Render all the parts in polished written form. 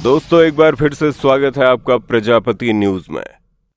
दोस्तों एक बार फिर से स्वागत है आपका प्रजापति न्यूज में।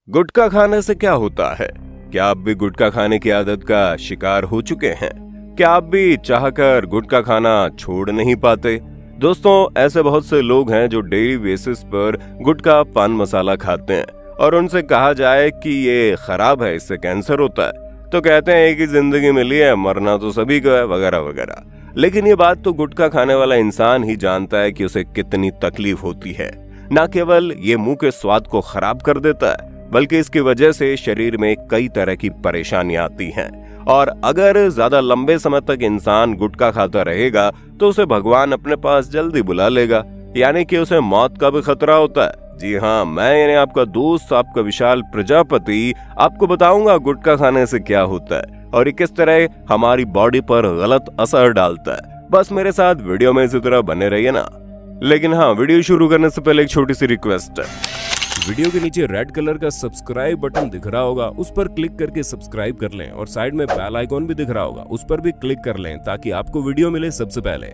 गुटखा खाने से क्या होता है? क्या आप भी गुटखा खाने की आदत का शिकार हो चुके हैं? क्या आप भी चाहकर गुटखा खाना छोड़ नहीं पाते? दोस्तों ऐसे बहुत से लोग हैं जो डेली बेसिस पर गुटखा पान मसाला खाते हैं और उनसे कहा जाए कि ये खराब है, इससे कैंसर होता है तो कहते हैं एक ही जिंदगी मिली है, मरना तो सभी को है, वगैरह वगैरह। लेकिन ये बात तो गुटखा खाने वाला इंसान ही जानता है कि उसे कितनी तकलीफ होती है। न केवल ये मुंह के स्वाद को खराब कर देता है बल्कि इसकी वजह से शरीर में कई तरह की परेशानियां आती हैं। और अगर ज्यादा लंबे समय तक इंसान गुटखा खाता रहेगा तो उसे भगवान अपने पास जल्दी बुला लेगा, यानी कि उसे मौत का भी खतरा होता है। जी हाँ, मैं यानी आपका दोस्त, आपका विशाल प्रजापति आपको बताऊंगा गुटखा खाने से क्या होता है और ये किस तरह हमारी बॉडी पर गलत असर डालता है। बस मेरे साथ वीडियो में इसी तरह बने रहिए ना। लेकिन हाँ, वीडियो शुरू करने से पहले एक छोटी सी रिक्वेस्ट है। वीडियो के नीचे रेड कलर का सब्सक्राइब बटन दिख रहा होगा, उस पर क्लिक करके सब्सक्राइब कर लें और साइड में बेल आइकॉन भी दिख रहा होगा, उस पर भी क्लिक कर लें ताकि आपको वीडियो मिले सबसे पहले।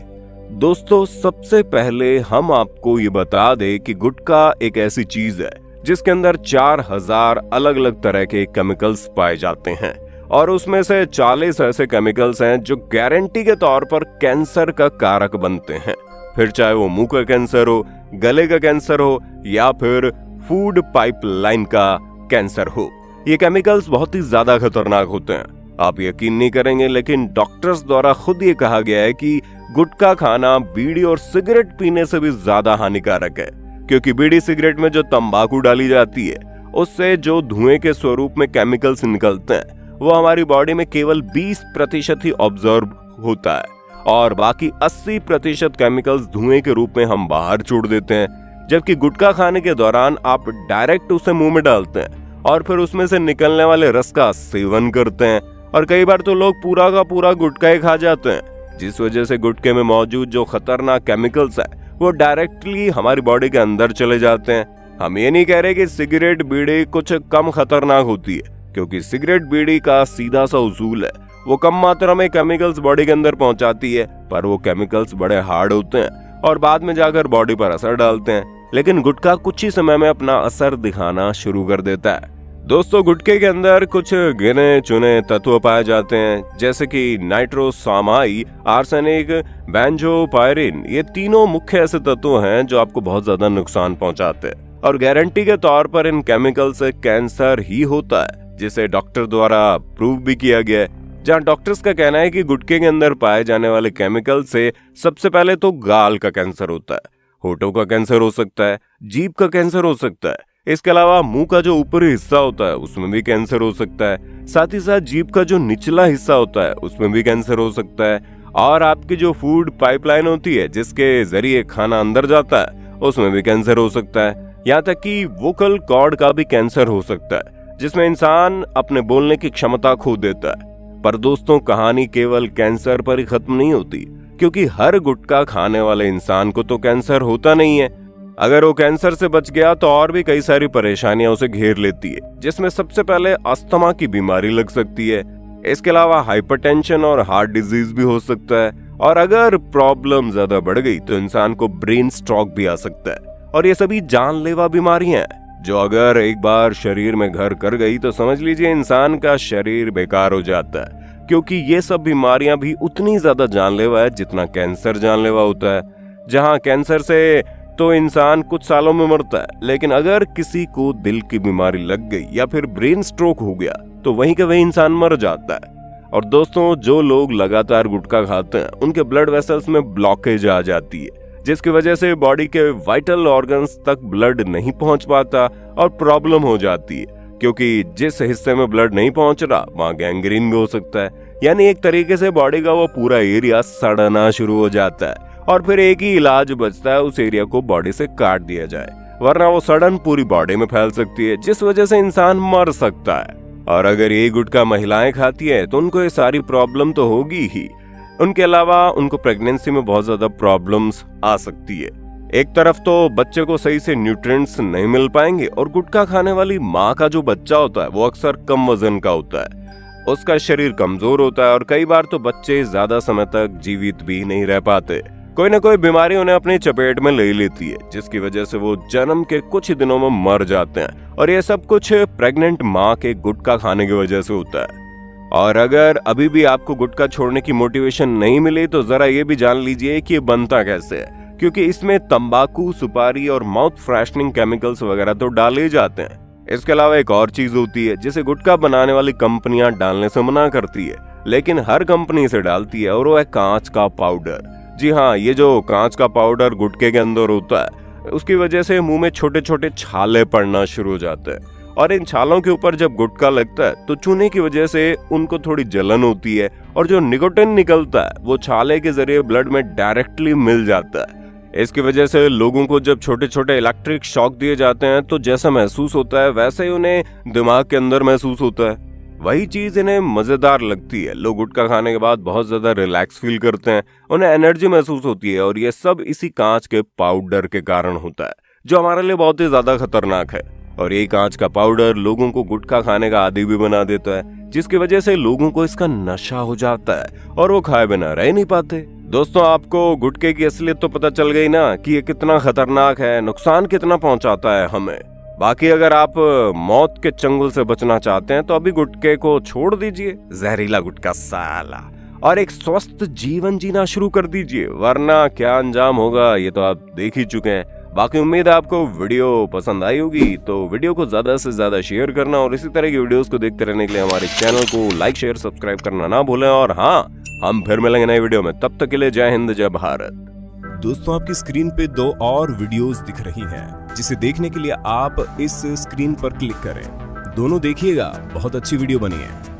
दोस्तों सबसे पहले हम आपको ये बता दें कि गुटखा एक ऐसी चीज है जिसके अंदर 4000 अलग अलग तरह के केमिकल्स पाए जाते हैं और उसमें से 40 ऐसे केमिकल्स हैं जो गारंटी के तौर पर कैंसर का कारक बनते हैं। फिर चाहे वो मुंह का कैंसर हो, गले का कैंसर हो या फिर फूड पाइपलाइन का कैंसर हो। ये केमिकल्स बहुत ही ज्यादा खतरनाक होते हैं, आप यकीन नहीं करेंगे, लेकिन डॉक्टर्स द्वारा खुद ये कहा गया है कि गुटखा खाना बीड़ी और सिगरेट पीने से भी ज्यादा हानिकारक है, क्योंकि बीड़ी सिगरेट में जो तंबाकू डाली जाती है उससे जो धुएं के स्वरूप में केमिकल्स निकलते हैं वो हमारी बॉडी में केवल 20% ही ऑब्जर्व होता है और बाकी 80% केमिकल्स धुएं के रूप में हम बाहर छोड़ देते हैं। जबकि गुटखा खाने के दौरान आप डायरेक्ट उसे मुंह में डालते हैं और फिर उसमें से निकलने वाले रस का सेवन करते हैं और कई बार तो लोग पूरा का पूरा गुटखा ही खा जाते हैं, जिस वजह से गुटखे में मौजूद जो खतरनाक केमिकल्स है वो डायरेक्टली हमारी बॉडी के अंदर चले जाते हैं। हम ये नहीं कह रहे कि सिगरेट बीड़ी कुछ कम खतरनाक होती है, क्योंकि सिगरेट बीड़ी का सीधा सा उसूल है वो कम मात्रा में केमिकल्स बॉडी के अंदर पहुंचाती है, पर वो केमिकल्स बड़े हार्ड होते हैं और बाद में जाकर बॉडी पर असर डालते हैं। लेकिन गुटखा कुछ ही समय में अपना असर दिखाना शुरू कर देता है। दोस्तों गुटखे के अंदर कुछ गिने चुने तत्व पाए जाते हैं, जैसे कि नाइट्रोसामाई, आर्सेनिक, बेंजोपायरिन। ये तीनों मुख्य ऐसे तत्व हैं जो आपको बहुत ज्यादा नुकसान पहुंचाते हैं और गारंटी के तौर पर इन केमिकल से कैंसर ही होता है, जिसे डॉक्टर द्वारा प्रूव भी किया गया है। जहां डॉक्टर्स का कहना है कि गुटखे के अंदर पाए जाने वाले केमिकल से सबसे पहले तो गाल का कैंसर होता है, होठों का कैंसर हो सकता है, जीभ का कैंसर हो सकता है, इसके अलावा मुंह का जो ऊपरी हिस्सा होता है उसमें भी कैंसर हो सकता है, साथ ही साथ जीभ का जो निचला हिस्सा होता है उसमें भी कैंसर हो सकता है और आपकी जो फूड पाइपलाइन होती है जिसके जरिए खाना अंदर जाता है उसमें भी कैंसर हो सकता है। यहाँ तक कि वोकल कॉर्ड का भी कैंसर हो सकता है, जिसमें इंसान अपने बोलने की क्षमता खो देता है। पर दोस्तों कहानी केवल कैंसर पर ही खत्म नहीं होती, क्योंकि हर गुटखा खाने वाले इंसान को तो कैंसर होता नहीं है। अगर वो कैंसर से बच गया तो और भी कई सारी परेशानियां उसे घेर लेती है, जिसमें सबसे पहले अस्थमा की बीमारी लग सकती है। इसके अलावा हाइपरटेंशन और हार्ट डिजीज भी हो सकता है और अगर प्रॉब्लम ज्यादा बढ़ गई तो इंसान को ब्रेन स्ट्रोक भी आ सकता है। और ये सभी जानलेवा बीमारियां हैं जो अगर एक बार शरीर में घर कर गई तो समझ लीजिए इंसान का शरीर बेकार हो जाता है, क्योंकि ये सब बीमारियां भी उतनी ज्यादा जानलेवा है जितना कैंसर जानलेवा होता है। जहां कैंसर से तो इंसान कुछ सालों में मरता है, लेकिन अगर किसी को दिल की बीमारी लग गई या फिर ब्रेन स्ट्रोक हो गया तो वहीं के वहीं इंसान मर जाता है। और दोस्तों जो लोग लगातार गुटखा खाते हैं उनके ब्लड वेसल्स में ब्लॉकेज आ जाती है, जिसकी वजह से बॉडी के वाइटल ऑर्गन्स तक ब्लड नहीं पहुंच पाता और प्रॉब्लम हो जाती है, क्योंकि जिस हिस्से में ब्लड नहीं पहुंच रहा वहां गैंग्रीन भी हो सकता है। यानी एक तरीके से बॉडी का वो पूरा एरिया सड़ना शुरू हो जाता है और फिर एक ही इलाज बचता है, उस एरिया को बॉडी से काट दिया जाए, वरना वो सड़न पूरी बॉडी में फैल सकती है, जिस वजह से इंसान मर सकता है। और अगर ये गुटखा महिलाएं खाती है तो उनको ये सारी प्रॉब्लम तो होगी ही, उनके अलावा उनको प्रेगनेंसी में बहुत ज्यादा प्रॉब्लम्स आ सकती है। एक तरफ तो बच्चे को सही से न्यूट्रिएंट्स नहीं मिल पाएंगे और गुटखा खाने वाली माँ का जो बच्चा होता है वो अक्सर कम वजन का होता है, उसका शरीर कमजोर होता है और कई बार तो बच्चे ज्यादा समय तक जीवित भी नहीं रह पाते। कोई ना कोई बीमारी उन्हें अपनी चपेट में ले लेती है, जिसकी वजह से वो जन्म के कुछ ही दिनों में मर जाते हैं। और ये सब कुछ प्रेग्नेंट माँ के गुटखा खाने की वजह से होता है। और अगर अभी भी आपको गुटखा छोड़ने की मोटिवेशन नहीं मिली तो जरा ये भी जान लीजिए कि ये बनता कैसे है, क्योंकि इसमें तंबाकू, सुपारी और माउथ फ्रेशनिंग केमिकल्स वगैरह तो डाले जाते हैं। इसके अलावा एक और चीज होती है जिसे गुटखा बनाने वाली कंपनियां डालने से मना करती है, लेकिन हर कंपनी से डालती है, और वो है कांच का पाउडर। जी हाँ, ये जो कांच का पाउडर गुटखे के अंदर होता है, उसकी वजह से मुंह में छोटे छोटे छाले पड़ना शुरू हो जाते हैं। और इन छालों के ऊपर जब गुटखा लगता है तो चूने की वजह से उनको थोड़ी जलन होती है, और जो निकोटिन निकलता है वो छाले के जरिए ब्लड में डायरेक्टली मिल जाता है। इसकी वजह से लोगों को जब छोटे छोटे इलेक्ट्रिक शॉक दिए जाते हैं तो जैसा महसूस होता है वैसे ही उन्हें दिमाग के अंदर महसूस होता है। वही चीज इन्हें मजेदार लगती है। लोग गुटखा खाने के बाद बहुत ज्यादा रिलैक्स फील करते हैं, उन्हें एनर्जी महसूस होती है, और ये सब इसी कांच के पाउडर के कारण होता है, जो हमारे लिए बहुत ही ज्यादा खतरनाक है। और ये कांच का पाउडर लोगों को गुटखा खाने का आदी भी बना देता है, जिसकी वजह से लोगों को इसका नशा हो जाता है और वो खाए बिना रह नहीं पाते। दोस्तों, आपको गुटखे की असलियत तो पता चल गई ना कि ये कितना खतरनाक है, नुकसान कितना पहुंचाता है हमें। बाकी अगर आप मौत के चंगुल से बचना चाहते हैं तो अभी गुटखे को छोड़ दीजिए, जहरीला गुटखा साला, और एक स्वस्थ जीवन जीना शुरू कर दीजिए, वरना क्या अंजाम होगा ये तो आप देख ही चुके हैं। बाकी उम्मीद है आपको वीडियो पसंद आई होगी, तो वीडियो को ज्यादा से ज्यादा शेयर करना, और इसी तरह की वीडियोस को देखते रहने के लिए हमारे चैनल को लाइक, शेयर, सब्सक्राइब करना ना भूलें। और हाँ, हम फिर मिलेंगे नई वीडियो में, तब तक के लिए जय हिंद, जय भारत। दोस्तों, आपकी स्क्रीन पे 2 और वीडियोस दिख रही हैं, जिसे देखने के लिए आप इस स्क्रीन पर क्लिक करें। दोनों देखिएगा, बहुत अच्छी वीडियो बनी है।